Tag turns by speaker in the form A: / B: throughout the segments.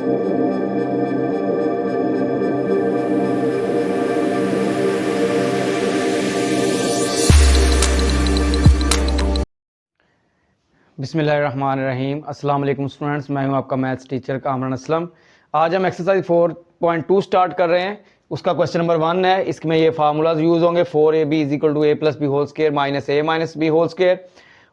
A: बिस्मिल्लाहिर्रहमानिर्रहीम। अस्सलाम वालेकुम स्टूडेंट्स, मैं हूं आपका मैथ्स टीचर कामरान असलम। आज हम एक्सरसाइज 4.2 स्टार्ट कर रहे हैं। उसका क्वेश्चन नंबर 1 है। इसमें ये फार्मूलाज यूज़ होंगे 4ab is equal to a plus B whole square minus a minus B whole square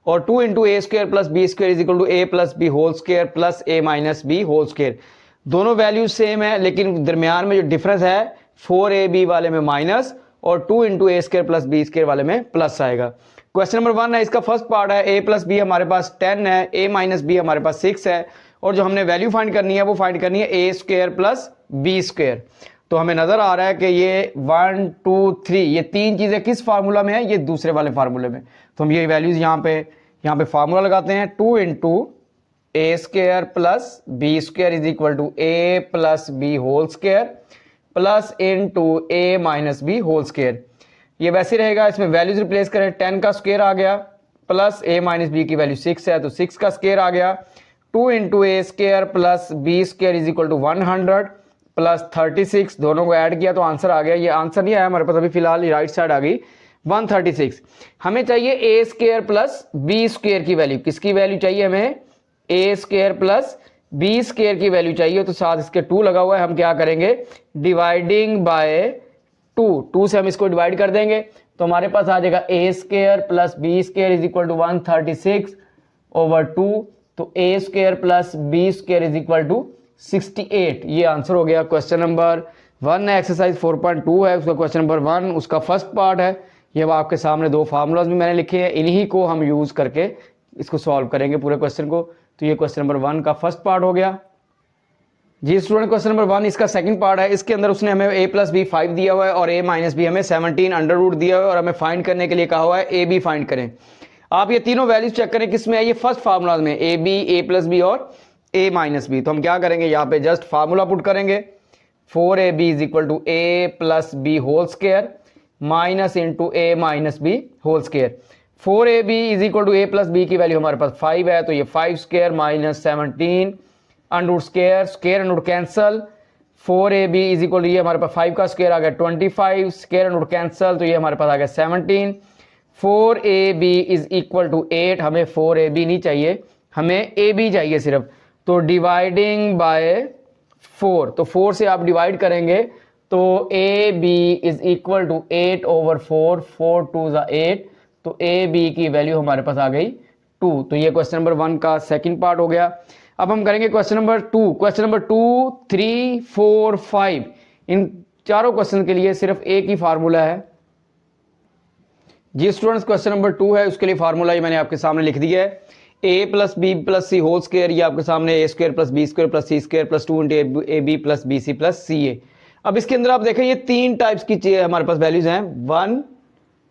A: और 2 into A square plus B square is equal to a plus B whole square plus a minus B whole square. दोनों values same है, लेकिन दरमियान में जो difference है 4ab वाले में माइनस और 2 into A square plus B square वाले में प्लस आएगा। क्वेश्चन नंबर 1 है, इसका फर्स्ट पार्ट है a प्लस बी हमारे पास 10 है, a माइनस बी हमारे पास 6 है और जो हमने वैल्यू फाइंड करनी है वो फाइंड करनी है a square plus B square. तो हमें नजर आ रहा है कि ये 1 2 3 ये तीन चीजें किस फार्मूला में है, ये दूसरे वाले फार्मूले में। तो हम ये वैल्यूज यहाँ पे फार्मूला लगाते हैं 2 into A square plus B square is equal to a plus B whole square plus into a minus B whole square. ये वैसे रहेगा, इसमें वैल्यूज रिप्लेस करें, 10 का स्क्वायर आ गया प्लस a माइनस बी की वैल्यू 6 है तो 6 का स्क्वायर आ गया। 2 into A square plus B square is equal to 100 plus 36, दोनों को ऐड किया तो आंसर आ गया। ये आंसर नहीं आया हमारे पास अभी फिलहाल, राइट साइड आ गई 136। हमें चाहिए ए स्क्वायर प्लस बी स्क्वायर की वैल्यू। किसकी वैल्यू चाहिए हमें? ए स्क्वायर प्लस बी स्क्वायर की वैल्यू चाहिए। तो साथ इसके 2 लगा हुआ है, हम क्या करेंगे डिवाइडिंग बाय 2 से हम इसको डिवाइड कर देंगे तो हमारे पास आ जाएगा a square plus B square is equal to 136 over 2। तो a square plus B square is equal to 68। ये आंसर हो गया। क्वेश्चन नंबर 1 है, एक्सरसाइज 4.2 है, उसका क्वेश्चन नंबर 1 उसका फर्स्ट पार्ट है। ये आपके सामने 2 फार्मूलाज भी मैंने लिखे हैं, इन्हीं को हम यूज करके इसको सॉल्व करेंगे पूरे क्वेश्चन को। तो ये क्वेश्चन नंबर 1 का फर्स्ट पार्ट हो गया जी स्टूडेंट। क्वेश्चन नंबर 1 इसका सेकंड पार्ट है। इसके अंदर उसने हमें a प्लस बी 5 दिया हुआ है और a माइनस बी हमें 17 अंडर रूट दिया हुआ है और हमें फाइंड करने के लिए कहा हुआ है a b फाइंड करें। आप ये तीनों वैल्यूज चेक करें किस में है, ये फर्स्ट फार्मूला में a b a plus B और a माइनस बी। तो हम क्या करेंगे, यहाँ पे जस्ट फार्मूला पुट करेंगे 4ab is equal to a plus B whole square minus into a minus B whole square. 4ab is equal to a plus B की value हमारे पास 5 है तो ये 5 square minus 17 under square, square under cancel. 4ab is equal to ये हमारे पास 5 का स्क्वायर आ गया 25, स्क्वायर अंडर कैंसल तो ये हमारे पास आ गया 17। 4ab is equal to 8। हमें 4ab नहीं चाहिए, हमें ab चाहिए सिर्फ। तो डिवाइडिंग बाय 4, तो 4 से आप डिवाइड करेंगे तो ab is equal to 8 over 4, 4 2 ज़ा 8 तो ab की वैल्यू हमारे पास आ गई 2। तो ये क्वेश्चन नंबर 1 का सेकंड पार्ट हो गया। अब हम करेंगे क्वेश्चन नंबर 2। क्वेश्चन नंबर 2 3 4 5 इन चारों क्वेश्चन के लिए सिर्फ एक ही फार्मूला है जी स्टूडेंट्स। क्वेश्चन नंबर 2 है, उसके लिए फार्मूला ये मैंने आपके सामने लिख दिया है a plus B plus c whole square. ये आपके सामने a square plus B square plus c square plus 2 into a b plus b c plus c a. अब इसके अंदर आप देखें ये 3 टाइप्स की हमारे पास वैल्यूज हैं 1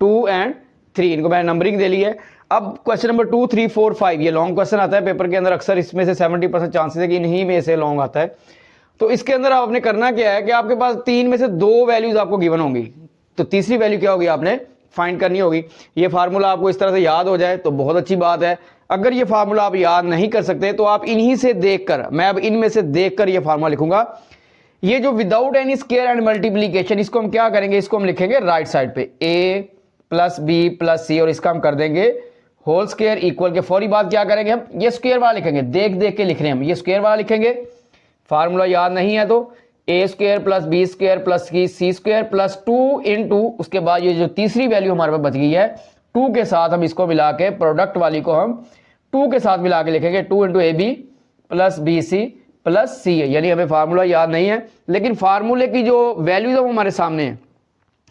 A: 2 एंड 3, इनको मैंने नंबरिंग दे ली है। अब क्वेश्चन नंबर 2 3 4 5 ये लॉन्ग क्वेश्चन आता है पेपर के अंदर, अक्सर इसमें से 70% चांसेस है कि इन्हीं में से लॉन्ग आता है। तो इसके अंदर आपने करना क्या है कि आपके पास 3 में से 2 वैल्यूज आपको गिवन होंगी, तो तीसरी वैल्यू क्या होगी आपने फाइंड करनी होगी। ये फार्मूला आपको इस तरह से याद हो जाए तो बहुत अच्छी बात है। अगर ये फार्मूला आप याद नहीं कर सकते तो आप इन्हीं से देखकर, मैं अब इनमें से देखकर ये फार्मूला लिखूंगा। ये जो without N E square and multiplication, इसको हम क्या करेंगे, इसको हम लिखेंगे राइट साइड पे a प्लस बी प्लस सी और इसका हम कर देंगे होल स्क्वायर इक्वल के फौरी बाद क्या करेंगे हम ये स्क्वायर वाला लिखेंगे, देख देख के लिख रहे हैं हम, ये स्क्वायर वाला लिखेंगे। फार्मूला याद नहीं है तो a square plus B square plus c square plus 2 into उसके बाद ये जो तीसरी वैल्यू हमारे पास बच गई है 2 के साथ हम इसको मिला के प्रोडक्ट वाली को हम 2 के साथ मिला के लिखेंगे 2 into a b plus b c plus c a. यानी हमें फार्मूला याद नहीं है लेकिन फार्मूले की जो वैल्यूज है वो हमारे सामने है।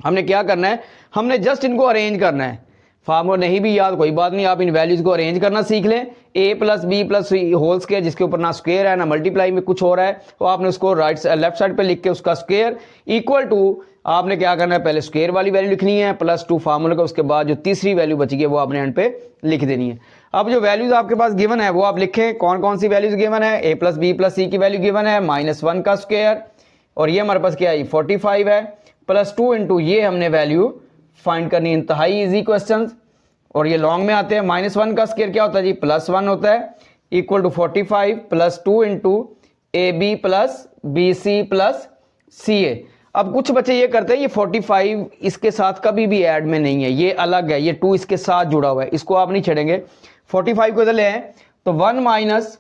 A: हमने क्या करना है, हमने जस्ट इनको अरेंज करना है। फार्मूला नहीं भी याद कोई बात नहीं, आप इन वैल्यूज को अरेंज करना सीख लें। a plus B plus whole square जिसके ऊपर ना स्क्वायर है ना मल्टीप्लाई में कुछ हो रहा है, तो आपने उसको लेफ्ट साइड पे लिख के उसका स्क्वायर इक्वल टू आपने क्या करना है, पहले स्क्वायर वाली वैल्यू लिखनी है प्लस 2 फार्मूले का, उसके बाद जो तीसरी वैल्यू बची है वो आपने एंड पे लिख देनी है। अब जो वैल्यूज आपके पास गिवन है वो आप लिखें, कौन कौन सी वैल्यूज गिवन है। a प्लस बी प्लस सी की वैल्यू गिवन है -1 का स्क्वायर और ये हमारे पास क्या है 45 है प्लस 2 इंटू ये हमने वैल्यू फाइंड करनी, इंतहाई इजी क्वेश्चन। और ये लॉन्ग में आते हैं, -1 का स्क्वायर क्या होता है जी +1 होता है equal to 45 plus 2 into a b plus b c plus c a. अब कुछ बच्चे ये करते हैं, ये 45 इसके साथ कभी भी ऐड में नहीं है, ये अलग है, ये 2 इसके साथ जुड़ा हुआ है, इसको आप नहीं छेड़ेंगे। 45 को इधर ले आए तो 1 minus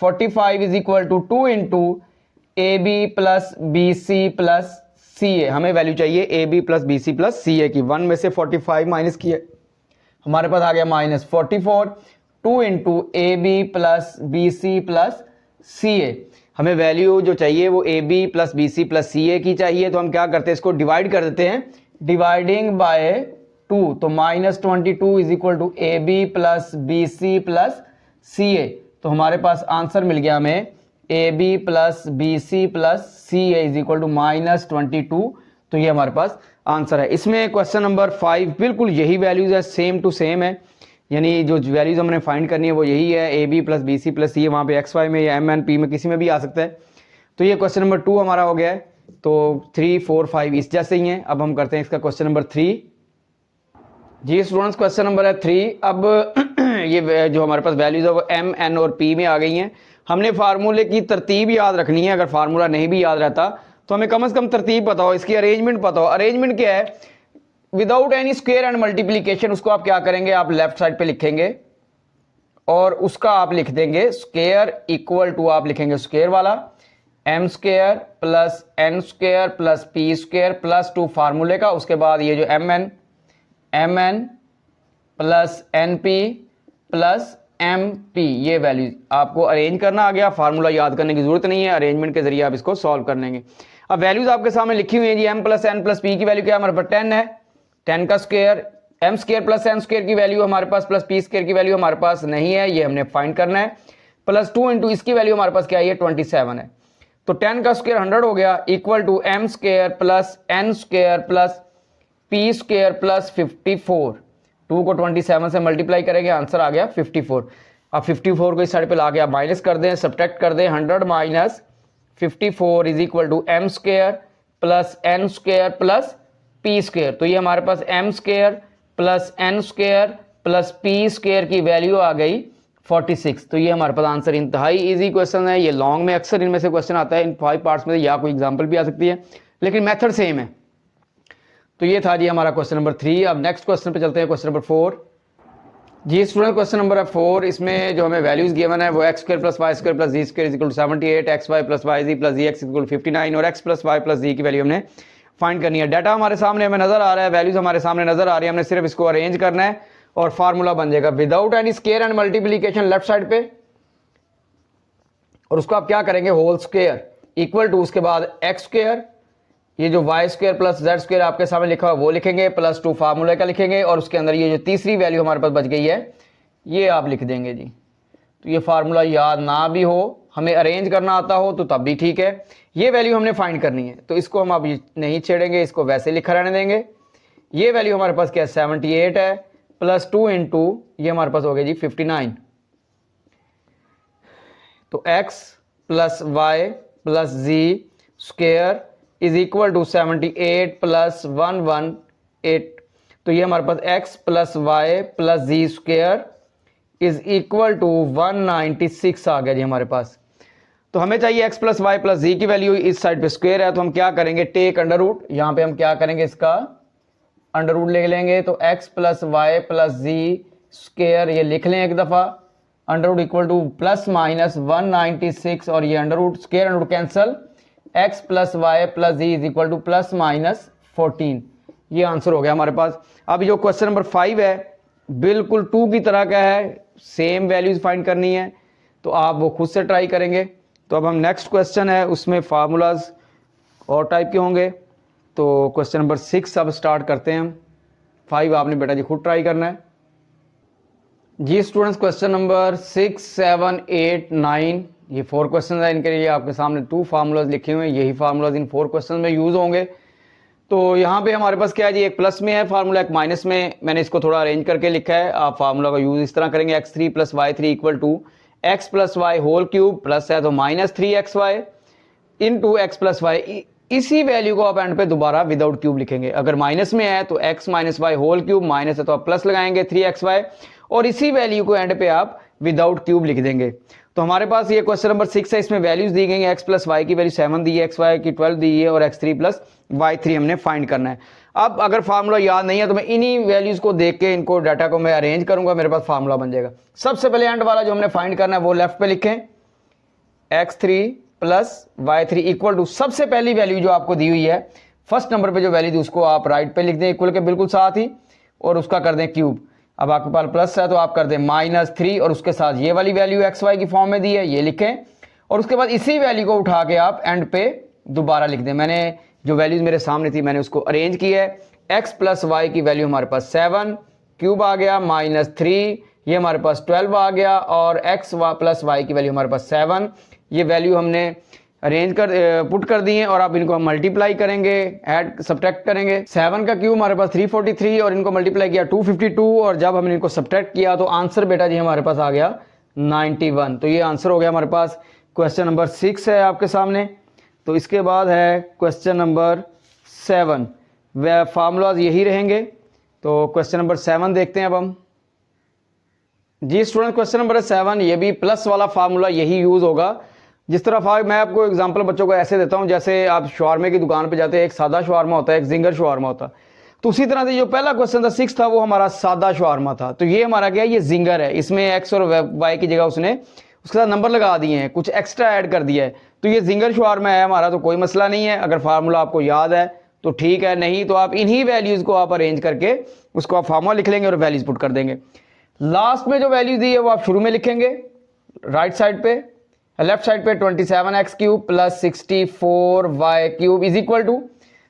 A: 45 is equal to 2 into a b plus b c plus c a. हमें वैल्यू चाहिए a b plus b c plus c a की। 1 में से 45 माइनस किए, हमारे पास आ गया -44। 2 into a b plus b c plus c a. हमें वैल्यू जो चाहिए वो a b plus b c plus c a की चाहिए, तो हम क्या करते हैं, इसको डिवाइड कर देते हैं, डिवाइडिंग बाय 2, तो -22 is equal to a b plus b c plus c a. तो हमारे पास आंसर मिल गया हमें a b plus b c plus c a is equal to -22। तो ये हमारे पास आंसर है। इसमें क्वेश्चन नंबर 5 बिल्कुल यही वैल्यूज है, सेम टू सेम है, यानी जो वैल्यूज हमने फाइंड करनी है वो यही है, a b plus b c plus c है, वहाँ पे एक्स वाई में या एम एन पी में किसी में भी आ सकता है। तो ये क्वेश्चन नंबर 2 हमारा हो गया है। तो 3, 4, 5 इस जैसे ही हैं। अब हम करते हैं इसका क्वेश्चन नंबर 3। जी स्टूडेंट्स, क्वेश्चन नंबर है 3। अब ये जो हमारे पास वैल्यूज है वो एम एन और पी में आ गई हैं। हमने फार्मूले की तरतीब याद रखनी है, अगर फार्मूला नहीं भी याद रहता तो हमें कम से कम तरतीब पता हो, इसकी अरेंजमेंट पता हो। अरेंजमेंट क्या है, without N E square and multiplication, उसको आप क्या करेंगे, आप लेफ्ट साइड पे लिखेंगे और उसका आप लिख देंगे स्क्वायर इक्वल टू, आप लिखेंगे स्क्वायर वाला M square plus N square plus P square plus 2 फार्मूले का। उसके बाद ये जो M N plus N P plus M P, ये वैल्यूज आपको अरेंज करना आ गया। फार्मूला याद करने की जरूरत नहीं है, अरेंजमेंट के जरिए आप इसको सॉल्व कर लेंगे। अब वैल्यूज आपके सामने लिखी हुई है जी। M plus n plus p की वैल्यू क्या है, हमारे पास 10 है, 10 का square. M square plus N square की वैल्यू हमारे पास प्लस पी स्क्वायर की वैल्यू हमारे पास नहीं है, ये हमने फाइंड करना है। प्लस 2 इंटू इसकी वैल्यू हमारे पास क्या है, 27 है। तो 10 का स्क्वायर 100 हो गया, equal to M square plus N square plus P square plus 54। 2 को 27 से मल्टीप्लाई करेंगे, आंसर आ गया 54। अब 54 को इस साइड पे ला के आप माइनस कर दें, सब्ट्रैक्ट कर दें। 100 minus 54 is equal to M square plus N square plus P square. तो ये हमारे पास m square plus N square plus P square की वैल्यू आ गई 46। तो ये हमारे पास आंसर। इंतहाई इजी क्वेश्चन है ये, लॉन्ग में अक्सर इनमें से क्वेश्चन आता है, इन 5 पार्ट्स में या कोई एग्जाम्पल भी आ सकती है, लेकिन मेथड सेम है। तो ये था जी हमारा क्वेश्चन नंबर 3। अब नेक्स्ट क्वेश्चन पे चलते हैं, क्वेश्चन नंबर 4। जी स्टूडेंट, क्वेश्चन नंबर है 4। इसमें जो हमें वैल्यूज गिवन है वो X square plus Y square plus Z square equal to 78, X Y plus Y Z plus Z X equal to 59 और X plus Y plus Z की वैल्यू हमने फाइंड करनी है। डाटा हमारे सामने हमें नजर आ रहा है, वैल्यूज हमारे सामने नजर आ रही है, हमने सिर्फ इसको अरेंज करना है और फार्मूला बन जाएगा without N E square and multiplication left side पे, और उसको आप क्या करेंगे, होल स्क्वायर इक्वल टू, उसके बाद एक्स स्क्वायर, ये जो Y square plus Z square आपके सामने लिखा हुआ वो लिखेंगे, प्लस 2 फार्मूले का लिखेंगे, और उसके अंदर ये जो तीसरी वैल्यू हमारे पास बच गई है ये आप लिख देंगे जी। तो ये फार्मूला याद ना भी हो, हमें अरेंज करना आता हो तो तब भी ठीक है। ये वैल्यू हमने फाइंड करनी है, तो इसको हम अभी नहीं छेड़ेंगे, इसको वैसे लिखा रहने देंगे। ये वैल्यू हमारे पास क्या है, 78 है, प्लस 2 इंटू ये हमारे पास हो गया जी 59। तो x plus Y plus Z square is equal to 78 plus 118। तो ये हमारे पास x plus Y plus Z square is equal to 196 आ गया जी हमारे पास। तो हमें चाहिए x plus Y plus Z की वैल्यू, इस साइड पे स्क्वायर है तो हम क्या करेंगे, टेक अंडर रूट, यहाँ पे हम क्या करेंगे, इसका अंडर रूट ले लेंगे। तो x plus Y plus Z square ये लिख लें एक दफ़ा, under root equal to plus minus 196 और ये under root square under root cancel, x plus Y plus Z is equal to plus minus 14। ये आंसर हो गया हमारे पास। अब जो क्वेश्चन नंबर 5 है बिल्कुल 2 की तरह का है, सेम वैल्यूज फाइंड करनी है, तो आप वो खुद से ट्राई करेंगे। तो अब हम नेक्स्ट क्वेश्चन है उसमें फार्मूलाज और टाइप के होंगे। तो क्वेश्चन नंबर 6 अब स्टार्ट करते हैं हम। 5 आपने बेटा जी खुद ट्राई करना है जी। स्टूडेंट्स, क्वेश्चन नंबर 6, 7, 8, 9 ये 4 क्वेश्चन है, इनके लिए आपके सामने 2 फार्मूलाज लिखे हुए हैं, यही फार्मूलाज इन 4 क्वेश्चन में यूज होंगे। तो यहाँ पे हमारे पास क्या है जी, एक प्लस में है फार्मूला, एक माइनस में, मैंने इसको थोड़ा अरेंज करके लिखा है। आप फार्मूला का यूज इस तरह करेंगे, x3 plus y3 equal to X plus Y whole cube, plus है तो minus 3xy into X plus Y. इसी वैल्यू को आप एंड पे दोबारा विदाउट क्यूब लिखेंगे। अगर माइनस में है तो x minus Y whole cube, minus है तो आप प्लस लगाएंगे 3xy, और इसी वैल्यू को एंड पे आप विदाउट क्यूब लिख देंगे। तो हमारे पास ये क्वेश्चन नंबर 6 है, इसमें वैल्यूज दी गई हैं, x प्लस वाई की वैल्यू 7 दी है, एक्स वाई की 12 दी है और x3 प्लस y3 हमने फाइंड करना है। अब अगर फार्मूला याद नहीं है तो मैं इन्हीं वैल्यूज को देख के इनको डाटा को मैं अरेंज करूंगा, मेरे पास फार्मूला बन जाएगा। सबसे पहले एंड वाला जो हमने फाइंड करना है वो लेफ्ट पे लिखें, x3 plus y3 equal to सबसे पहली वैल्यू जो आपको दी हुई है, फर्स्ट नंबर पे जो वैल्यू दी उसको आप राइट पे लिख दें इक्वल के बिल्कुल साथ ही, और उसका कर दें क्यूब। अब आपके पास प्लस है तो आप कर दें -3 और उसके साथ ये वाली वैल्यू एक्स वाई की फॉर्म में दी है ये लिखें, और उसके बाद इसी वैल्यू को उठा के आप एंड पे दोबारा लिख दें। मैंने जो वैल्यूज मेरे सामने थी मैंने उसको अरेंज किया है। एक्स प्लस वाई की वैल्यू हमारे पास 7 क्यूब आ गया, -3 ये हमारे पास 12 आ गया, और एक्स प्लस वाई की वैल्यू हमारे पास 7, ये वैल्यू हमने अरेंज कर पुट कर दी है। और आप इनको हम मल्टीप्लाई करेंगे, ऐड सब्ट्रैक्ट करेंगे। 7 का क्यूब हमारे पास 343 और इनको मल्टीप्लाई किया 252, और जब हमने इनको सब्ट्रैक्ट किया तो आंसर बेटा जी हमारे पास आ गया 91। तो ये आंसर हो गया हमारे पास। क्वेश्चन नंबर 6 है आपके सामने। तो इसके बाद है क्वेश्चन नंबर 7, वह फार्मूलाज यही रहेंगे। तो क्वेश्चन नंबर 7 देखते हैं अब हम। जी स्टूडेंट, क्वेश्चन नंबर 7 ये भी प्लस वाला फार्मूला यही यूज होगा। जिस तरह मैं आपको एग्जांपल बच्चों को ऐसे देता हूं, जैसे आप शवारमे की दुकान पे जाते हैं, एक सादा शवारमा होता है, एक जिंगर शवारमा होता है। तो उसी तरह से जो पहला क्वेश्चन था 6 था वो हमारा सादा शवारमा था। तो ये हमारा क्या है, ये जिंगर है, इसमें एक्स और वाई की जगह उसने उसके साथ नंबर लगा दिए हैं, कुछ एक्स्ट्रा ऐड कर दिया है। तो ये जिंगर शवारमा है हमारा, तो कोई मसला नहीं है। अगर फार्मूला आपको याद है तो ठीक है, नहीं तो आप इन्हीं वैल्यूज को आप अरेंज करके उसको आप फार्मूला लिख लेंगे और वैल्यूज पुट कर देंगे। लास्ट में जो वैल्यू दी है वो आप शुरू में लिखेंगे राइट साइड पे, लेफ्ट साइड पे 27x cube plus 64y cube is equal to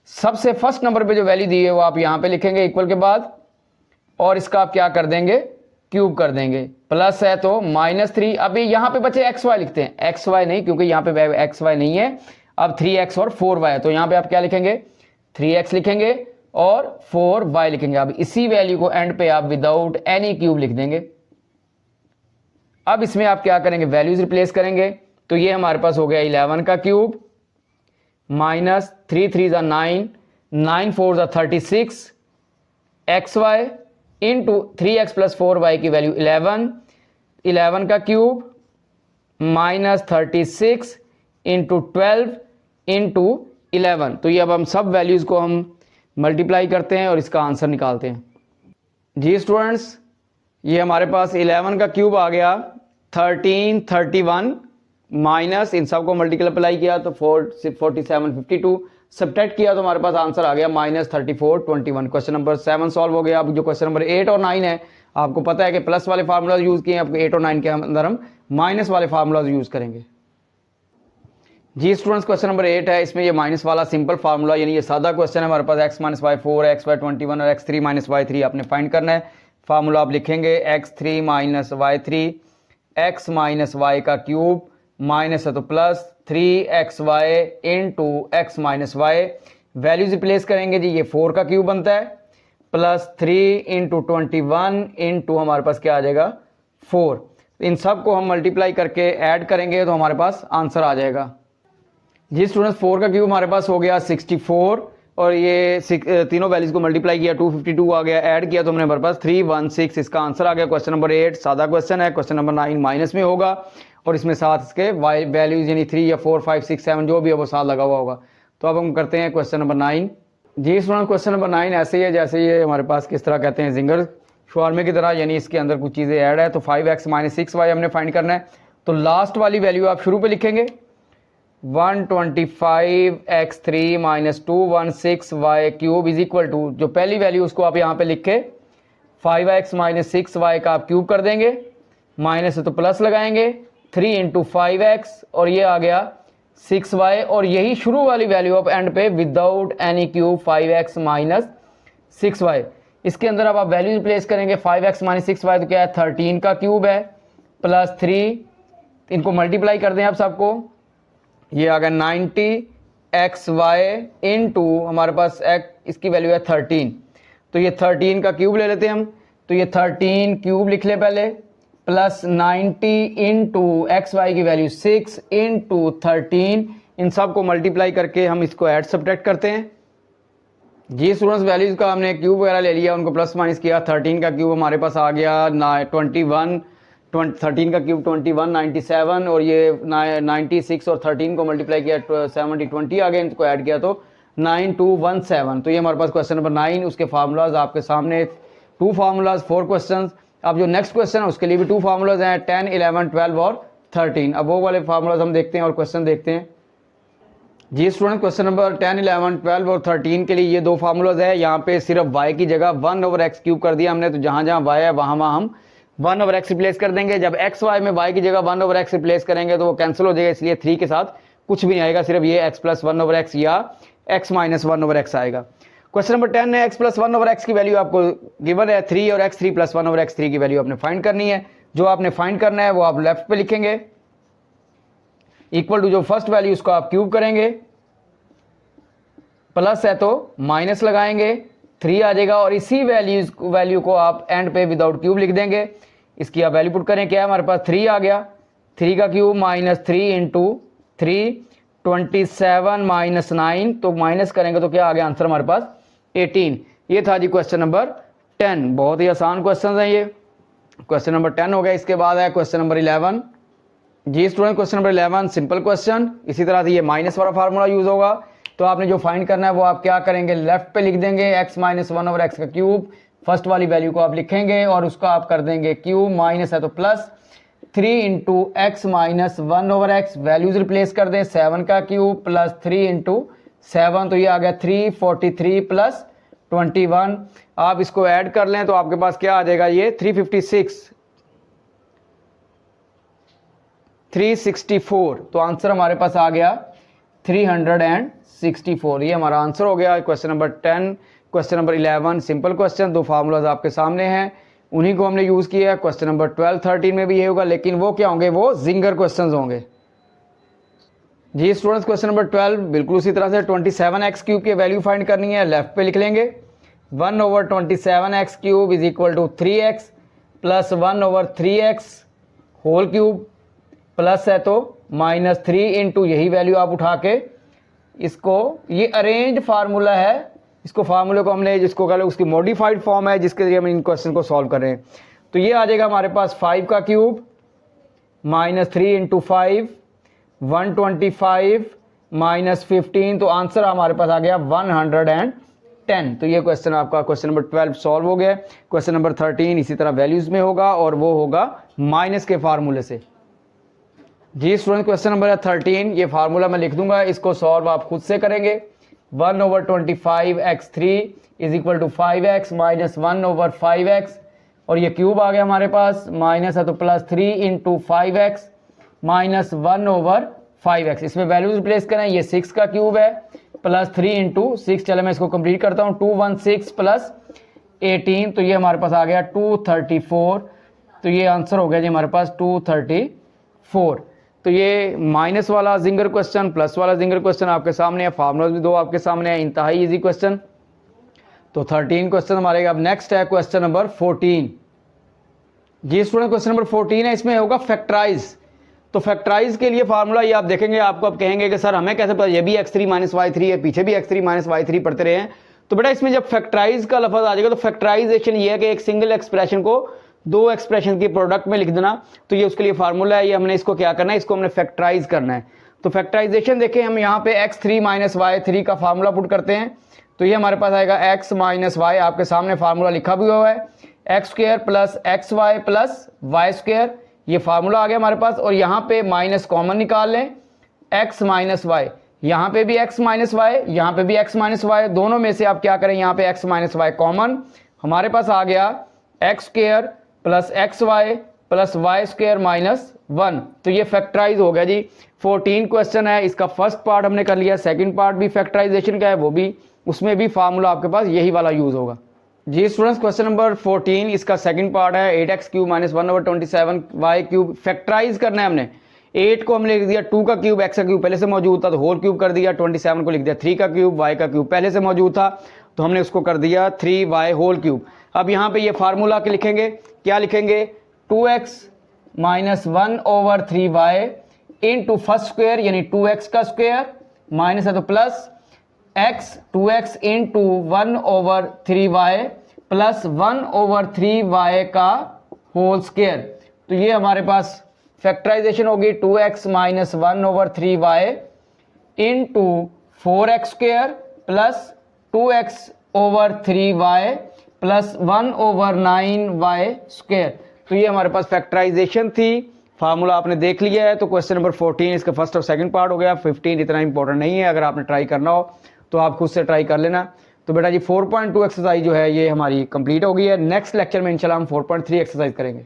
A: सबसे फर्स्ट नंबर पे जो वैल्यू दी है वो आप यहां पे लिखेंगे इक्वल के बाद, और इसका आप क्या कर देंगे, क्यूब कर देंगे। प्लस है तो -3। अभी यहां पे बच्चे xy लिखते हैं, xy नहीं, क्योंकि यहां पे xy नहीं है। अब 3x और 4y है, तो यहां पे आप क्या लिखेंगे, 3x लिखेंगे और 4y लिखेंगे। अब इसी वैल्यू को एंड पे आप विदाउट एनी क्यूब लिख देंगे। अब इसमें आप क्या करेंगे, वैल्यूज रिप्लेस करेंगे। तो ये हमारे पास हो गया 11 का cube -3 3 9 9 4 36 xy into 3x plus 4y की वैल्यू 11 का क्यूब -36 इंटू 12 इंटू 11। तो ये अब हम सब वैल्यूज को हम मल्टीप्लाई करते हैं और इसका आंसर निकालते हैं। जी स्टूडेंट्स, ये हमारे पास 11 का क्यूब आ गया 1331 माइनस इन सब को मल्टीप्लाई किया तो 4752, सब्ट्रैक्ट किया तो हमारे पास आंसर आ गया -3421। क्वेश्चन नंबर 7 सॉल्व हो गया। अब जो क्वेश्चन नंबर 8 और 9 है, आपको पता है कि प्लस वाले फार्मूलाज यूज किए हैं, आपको 8 और 9 के अंदर हम माइनस वाले फार्मूलाज यूज करेंगे। जी स्टूडेंट्स, क्वेश्चन नंबर 8 है, इसमें ये माइनस वाला सिंपल फार्मूला यानी ये सादा क्वेश्चन है। हमारे पास x - y4 है, xy 21 और x3 - y3 आपने फाइंड करना है। फार्मूला आप लिखेंगे x3 - y3 x minus Y का क्यूब माइनस है तो plus 3xy into X minus Y, values replace करेंगे जी, ये 4 का क्यूब बनता है प्लस 3 इंटू 21 इंटू हमारे पास क्या आ जाएगा 4। इन सब को हम मल्टीप्लाई करके ऐड करेंगे तो हमारे पास आंसर आ जाएगा। जी स्टूडेंट्स, 4 का क्यूब हमारे पास हो गया 64 और ये तीनों वैल्यूज को मल्टीप्लाई किया 252 आ गया, ऐड किया तो हमने हमारे पास 316 इसका आंसर आ गया। क्वेश्चन नंबर 8 सादा क्वेश्चन है। क्वेश्चन नंबर 9 माइनस में होगा और इसमें साथ इसके वाई वैल्यूज यानी 3 या 4 5 6 7 जो भी है वो साथ लगा हुआ होगा। तो अब हम करते हैं क्वेश्चन नंबर 9। जी स्टूडेंट, क्वेश्चन नंबर 9 ऐसे ही है जैसे ये हमारे पास किस तरह कहते हैं जिंगर शवारमे की तरह, यानी इसके अंदर कुछ चीज़ें ऐड है। तो 5x - 6y हमने फाइंड करना है। तो लास्ट वाली वैल्यू आप शुरू पे लिखेंगे 125x3 - 216y cube is equal to, जो पहली वैल्यू उसको आप यहाँ पे लिख के 5x - 6y का आप क्यूब कर देंगे, माइनस है तो प्लस लगाएंगे 3 इंटू 5x और ये आ गया 6y, और यही शुरू वाली वैल्यू आप एंड पे without any cube 5x - 6y। इसके अंदर अब आप वैल्यू रिप्लेस करेंगे 5x - 6y तो क्या है 13 का क्यूब है प्लस 3, इनको मल्टीप्लाई कर दें आप सबको, ये आ गया 90xy इंटू हमारे पास इसकी वैल्यू है 13, तो ये 13 का क्यूब ले लेते हैं हम, तो ये 13 क्यूब लिख ले पहले प्लस 90 इंटू एक्स वाई की वैल्यू 6 इंटू 13, इन सब को मल्टीप्लाई करके हम इसको ऐड सब्ट्रैक्ट करते हैं। जी स्टूडेंट्स, वैल्यूज का हमने क्यूब वगैरह ले लिया, उनको प्लस माइनस किया, 13 का क्यूब हमारे पास आ गया 21 13 का क्यूब 21, 97 और ये 96 और 13 को मल्टीप्लाई किया 70, 20 आ गए, इनको ऐड किया तो 9217। तो ये हमारे पास क्वेश्चन नंबर 9, उसके फार्मूलाज आपके सामने, 2 फार्मूलाज 4 क्वेश्चन। अब जो नेक्स्ट क्वेश्चन है उसके लिए भी 2 फार्मूलाज हैं, 10, 11, 12 और 13। अब वो वाले फार्मूलाज हम देखते हैं और क्वेश्चन देखते हैं जी स्टूडेंट। क्वेश्चन नंबर 10, 11, 12 और 13 के लिए ये 2 फार्मूलाज है। यहाँ पे सिर्फ y की जगह 1/x क्यूब कर दिया हमने, तो जहाँ जहाँ y है वहाँ वहाँ हम 1/x रिप्लेस कर देंगे। जब x y में y की जगह 1/x रिप्लेस करेंगे तो वो कैंसिल हो जाएगा, इसलिए 3 के साथ कुछ भी नहीं आएगा, सिर्फ ये x प्लस 1/x या x माइनस 1/x आएगा। क्वेश्चन नंबर 10 है, x प्लस 1/x की वैल्यू आपको गिवन है 3 और x 3 प्लस 1/x 3 की वैल्यू आपने फाइंड करनी है। जो आपने फाइंड करना है वो आप लेफ्ट पे लिखेंगे, इक्वल टू जो फर्स्ट वैल्यू उसको आप क्यूब करेंगे, प्लस है तो माइनस लगाएंगे, 3 आ जाएगा और इसी वैल्यू को आप एंड पे विदाउट क्यूब लिख देंगे। इसकी आप वैल्यू पुट करें, क्या है हमारे पास 3 आ गया, 3 का क्यूब माइनस 3 इंटू 3, 27 माइनस 9, तो माइनस करेंगे तो क्या आ गया आंसर हमारे पास 18। ये था जी क्वेश्चन नंबर 10। बहुत ही आसान क्वेश्चन है ये, क्वेश्चन नंबर 10 हो गया। इसके बाद है क्वेश्चन नंबर 11 जी student. Question number 11 simple question, इसी तरह से ये माइनस वाला फार्मूला यूज होगा। तो आपने जो फाइंड करना है वो आप क्या करेंगे, लेफ्ट पे लिख देंगे x माइनस 1/x का क्यूब, फर्स्ट वाली वैल्यू को आप लिखेंगे और उसको आप कर देंगे क्यूब, माइनस है तो plus 3 into X minus 1/x, values replace कर दें, 7 का क्यूब प्लस 3 इंटू 7, तो ये आ गया 343 प्लस 21। आप इसको ऐड कर लें तो आपके पास क्या आ जाएगा, ये 364, तो आंसर हमारे पास आ गया 364। ये हमारा आंसर हो गया question number 10। Question number 11 simple question, 2 formulas आपके सामने हैं, उन्हीं को हमने यूज किया है। क्वेश्चन नंबर 12, 13 में भी ये होगा, लेकिन वो क्या होंगे, वो जिंगर क्वेश्चंस होंगे जी स्टूडेंट्स। क्वेश्चन नंबर 12 बिल्कुल उसी तरह से 27x क्यूब की वैल्यू फाइंड करनी है, लेफ्ट पे लिख लेंगे 1/27x cube is equal to 3x plus 1/3x whole cube, plus है तो माइनस 3 इंटू यही वैल्यू आप उठा के इसको, ये अरेंज फार्मूला है, इसको फार्मूले को हमने जिसको कह लो उसकी मॉडिफाइड फॉर्म है, जिसके जरिए हम इन क्वेश्चन को सॉल्व कर रहे हैं। तो ये आ जाएगा हमारे पास 5 का क्यूब माइनस 3 इंटू 5, 125 माइनस 15, तो आंसर हमारे पास आ गया 110। तो ये क्वेश्चन आपका क्वेश्चन नंबर 12 सॉल्व हो गया। क्वेश्चन नंबर 13 इसी तरह वैल्यूज में होगा और वो होगा माइनस के फार्मूले से जी स्टूडेंट। क्वेश्चन नंबर है 13, ये फार्मूला मैं लिख दूंगा, इसको सॉल्व आप खुद से करेंगे। 1/25x3 is equal to 5x minus 1/5x, और ये क्यूब आ गया हमारे पास, माइनस है तो plus 3 into 5x minus 1/5x, इसमें वैल्यूज रिप्लेस करें, ये 6 का क्यूब है प्लस 3 इंटू 6, चलो मैं इसको कंप्लीट करता हूँ, 216 प्लस 18, तो ये हमारे पास आ गया 234। तो ये आंसर हो गया जी हमारे पास 234। तो ये माइनस वाला जिंगर क्वेश्चन, प्लस वाला जिंगर क्वेश्चन आपके सामने है, फार्मूला भी 2 आपके सामने है, इंतहाई इजी क्वेश्चन। तो 13 क्वेश्चन हमारे। अब नेक्स्ट है क्वेश्चन नंबर 14 जी स्टूडेंट। क्वेश्चन नंबर 14 है, इसमें होगा फैक्टराइज। तो फैक्टराइज के लिए फार्मूला ये आप देखेंगे, आपको अब कहेंगे कि सर हमें कैसे पता, ये भी x3 माइनस y3 है, पीछे भी x3 माइनस y3 पढ़ते रहे हैं। तो बेटा इसमें जब फैक्टराइज का लफ्ज आ जाएगा तो फैक्टराइजेशन ये है कि एक सिंगल एक्सप्रेशन को 2 एक्सप्रेशन के प्रोडक्ट में लिख देना। तो ये उसके लिए फार्मूला है, ये हमने इसको क्या करना है, इसको हमने फैक्टराइज करना है। तो फैक्टराइजेशन देखें, हम यहाँ पे x3 माइनस y3 का फार्मूला पुट करते हैं, तो ये हमारे पास आएगा x माइनस y, आपके सामने फार्मूला लिखा भी हुआ है, X square plus X Y plus Y square, ये फार्मूला आ गया हमारे पास। और यहाँ पे माइनस कॉमन निकाल लें, x माइनस वाई, यहाँ पे भी x माइनस वाई, यहाँ पे भी x माइनस वाई, दोनों में से आप क्या करें, यहाँ पे x माइनस वाई कॉमन, हमारे पास आ गया X square plus X Y plus Y square minus 1। तो ये फैक्टराइज हो गया जी। 14 क्वेश्चन है, इसका फर्स्ट पार्ट हमने कर लिया, सेकंड पार्ट भी फैक्टराइजेशन का है, वो भी, उसमें भी फार्मूला आपके पास यही वाला यूज होगा जी स्टूडेंट्स। क्वेश्चन नंबर 14 इसका सेकंड पार्ट है, 8x cube minus 1/27y cube factorise करना है हमने। 8 को हमने लिख दिया 2 का क्यूब, x का क्यूब पहले से मौजूद था तो होल क्यूब कर दिया, 27 को लिख दिया 3 का क्यूब, y का क्यूब पहले से मौजूद था तो हमने उसको कर दिया 3y होल क्यूब। अब यहाँ पे ये फार्मूला के लिखेंगे, क्या लिखेंगे, 2x minus 1/3y into first square यानी 2x का स्क्वायर, माइनस है तो plus x 2x into 1/3y plus 1/3y का होल स्क्वायर, तो ये हमारे पास फैक्टराइजेशन होगी 2x minus 1/3y into 4x² plus 2x/3y plus 1/9y²। तो ये हमारे पास फैक्टराइजेशन थी, फार्मूला आपने देख लिया है। तो क्वेश्चन नंबर 14 इसका फर्स्ट और सेकंड पार्ट हो गया। 15 इतना इंपॉर्टेंट नहीं है, अगर आपने ट्राई करना हो तो आप खुद से ट्राई कर लेना। तो बेटा जी 4.2 एक्सरसाइज जो है ये हमारी कंप्लीट हो गई है। नेक्स्ट लेक्चर में इंशाल्लाह हम 4.3 एक्सरसाइज करेंगे।